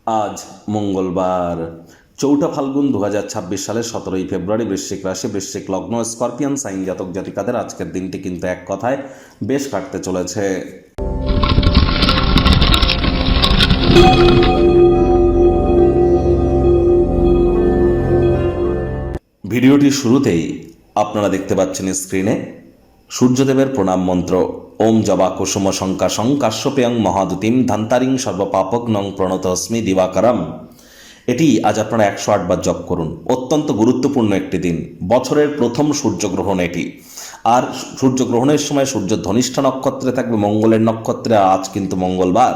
আজ মঙ্গলবার ৪ঠা ফাল্গুন ২০২৬ সালের ১৭ই ফেব্রুয়ারি। বৃশ্চিক রাশি, বৃশ্চিক লগ্ন, স্করপিয়ান সাইন জাতক জাতিকাদের আজকের দিনটি কিন্তু এক কথায় বেশ কাটতে চলেছে। ভিডিওটির শুরুতেই আপনারা দেখতে পাচ্ছেন স্ক্রিনে সূর্যদেবের প্রণাম মন্ত্র। ওম জবা কুসুম শঙ্কাশং কাশ্যপেয়ং মহাদুতিম ধান্তারিং সর্বপাপক নং প্রণতস্মি দিবাকরম। এটি আজ আপনারা ১০৮ বার জপ করুন। অত্যন্ত গুরুত্বপূর্ণ একটি দিন, বছরের প্রথম সূর্যগ্রহণ এটি। আর সূর্যগ্রহণের সময় সূর্য ধনিষ্ঠা নক্ষত্রে থাকবে, মঙ্গলের নক্ষত্রে। আজ কিন্তু মঙ্গলবার।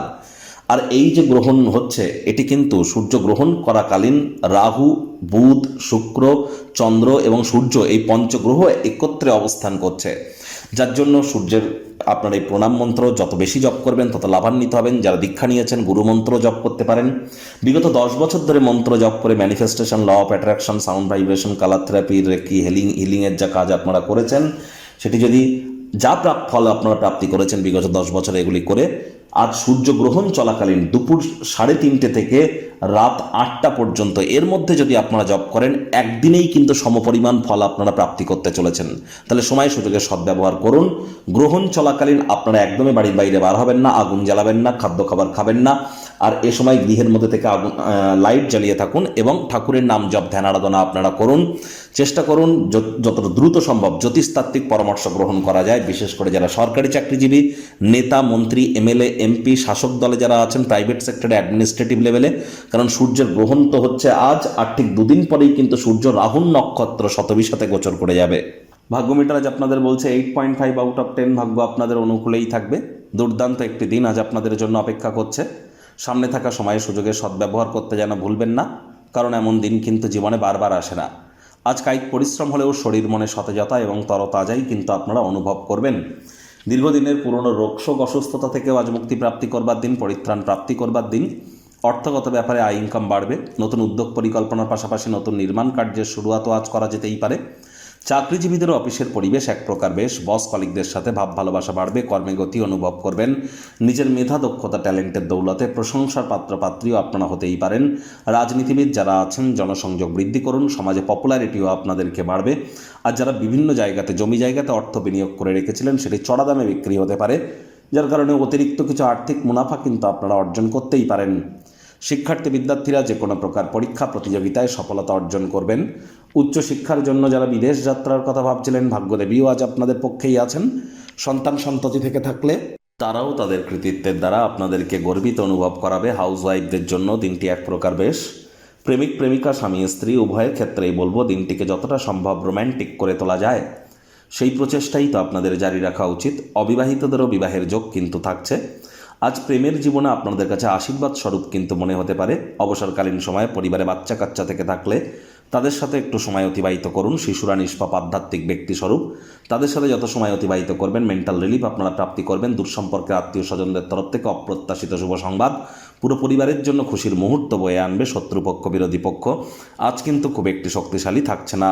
আর এই যে গ্রহণ হচ্ছে, এটি কিন্তু সূর্যগ্রহণ করাকালীন রাহু, বুধ, শুক্র, চন্দ্র এবং সূর্য এই পঞ্চগ্রহ একত্রে অবস্থান করছে, যার জন্য সূর্যের আপনার এই প্রণাম মন্ত্র যত বেশি জপ করবেন তত লাভান্বিত হবেন। যারা দীক্ষা নিয়েছেন গুরু মন্ত্র জপ করতে পারেন। বিগত ১০ বছর ধরে মন্ত্র জপ করে manifestation, law of attraction, sound vibration, colour therapy, reiki, হিলিংয়ের যা কাজ আপনারা করেছেন, সেটি যদি যা ফল আপনারা প্রাপ্তি করেছেন বিগত ১০ বছর এগুলি করে, আজ সূর্যগ্রহণ চলাকালীন দুপুর 3:30 থেকে রাত 8টা পর্যন্ত এর মধ্যে যদি আপনারা জপ করেন, একদিনেই কিন্তু সমপরিমাণ ফল আপনারা প্রাপ্তি করতে চলেছেন। তাহলে সময় সুযোগের সদ্ব্যবহার করুন। গ্রহণ চলাকালীন আপনারা একদমই বাড়ির বাইরে বার হবেন না, আগুন জ্বালাবেন না, খাদ্য খাবার খাবেন না। আর এ সময় গৃহের মধ্যে থেকে লাইট জ্বালিয়ে থাকুন এবং ঠাকুরের নাম জপ, ধ্যান, আরাধনা আপনারা করুন। চেষ্টা করুন যতটা দ্রুত সম্ভব জ্যোতিষতাত্ত্বিক পরামর্শ গ্রহণ করা যায়। বিশেষ করে যারা সরকারি চাকরিজীবী, নেতা, মন্ত্রী, এমএলএ, এমপি, শাসক দলে যারা আছেন, প্রাইভেট সেক্টরে, অ্যাডমিনিস্ট্রেটিভ লেভেলে। কারণ সূর্যের গ্রহণ তো হচ্ছে আজ, আর ঠিক দুদিন পরেই কিন্তু সূর্য রাহুর নক্ষত্র শতবিশাতে গোচর করে যাবে। ভাগ্য মিটার আজ আপনাদের বলছে 8.5 আউট অফ 10 ভাগ্য আপনাদের অনুকূলেই থাকবে। দুর্দান্ত একটি দিন আজ আপনাদের জন্য অপেক্ষা করছে। সামনে থাকা সময়ে সুযোগের সদ্ব্যবহার করতে যেন ভুলবেন না, কারণ এমন দিন কিন্তু জীবনে বারবার আসে না। আজ কায়িক পরিশ্রম হলেও শরীর মনে সতেজতা এবং তরতাজাই কিন্তু আপনারা অনুভব করবেন। দীর্ঘদিনের পুরনো রোগশোক, অসুস্থতা থেকেও আজ মুক্তি প্রাপ্তি করবার দিন, পরিত্রাণ প্রাপ্তি করবার দিন। অর্থগত ব্যাপারে আয় ইনকাম বাড়বে। নতুন উদ্যোগ পরিকল্পনার পাশাপাশি নতুন নির্মাণ কার্যের শুরুয়াতও আজ করা যেতেই পারে। চাকরিজীবীদেরও অফিসের পরিবেশ এক প্রকার বেশ। বস কলিগদের সাথে ভাব ভালোবাসা বাড়বে। কর্মে গতি অনুভব করবেন। নিজের মেধা, দক্ষতা, ট্যালেন্টের দৌলতে প্রশংসার পাত্রপাত্রীও আপনারা হতেই পারেন। রাজনীতিবিদ যারা আছেন, জনসংযোগ বৃদ্ধি করুন। সমাজে পপুলারিটিও আপনাদেরকে বাড়বে। আর যারা বিভিন্ন জায়গাতে, জমি জায়গাতে অর্থ বিনিয়োগ করে রেখেছিলেন, সেটি চড়া দামে বিক্রি হতে পারে, যার কারণে অতিরিক্ত কিছু আর্থিক মুনাফা কিন্তু আপনারা অর্জন করতেই পারেন। শিক্ষার্থী বিদ্যার্থীরা যে কোনো প্রকার পরীক্ষা প্রতিযোগিতায় সফলতা অর্জন করবেন। উচ্চশিক্ষার জন্য যারা বিদেশ যাত্রার কথা ভাবছিলেন, ভাগ্যদেবীও আজ আপনাদের পক্ষেই আছেন। সন্তান সন্ততি থেকে থাকলে তারাও তাদের কৃতিত্বের দ্বারা আপনাদেরকে গর্বিত অনুভব করাবে। হাউসওয়াইফদের জন্য দিনটি এক প্রকার বেশ। প্রেমিক প্রেমিকা, স্বামী স্ত্রী উভয়ের ক্ষেত্রেই বলবো দিনটিকে যতটা সম্ভব রোম্যান্টিক করে তোলা যায় সেই প্রচেষ্টাই তো আপনাদের জারি রাখা উচিত। অবিবাহিতদেরও বিবাহের যোগ কিন্তু থাকছে। আজ প্রেমের জীবনে আপনাদের কাছে আশীর্বাদ স্বরূপ কিন্তু মনে হতে পারে। অবসরকালীন সময়ে পরিবারে বাচ্চা কাচ্চা থেকে থাকলে তাদের সাথে একটু সময় অতিবাহিত করুন। শিশুরা নিষ্পাপ আধ্যাত্মিক ব্যক্তি স্বরূপ, তাদের সাথে যত সময় অতিবাহিত করবেন মেন্টাল রিলিফ আপনারা প্রাপ্তি করবেন। দূরসম্পর্কের আত্মীয় স্বজনদের তরফ থেকে অপ্রত্যাশিত শুভ সংবাদ পুরো পরিবারের জন্য খুশির মুহূর্ত বয়ে আনবে। শত্রুপক্ষ, বিরোধী পক্ষ আজ কিন্তু খুব একটি শক্তিশালী থাকছে না।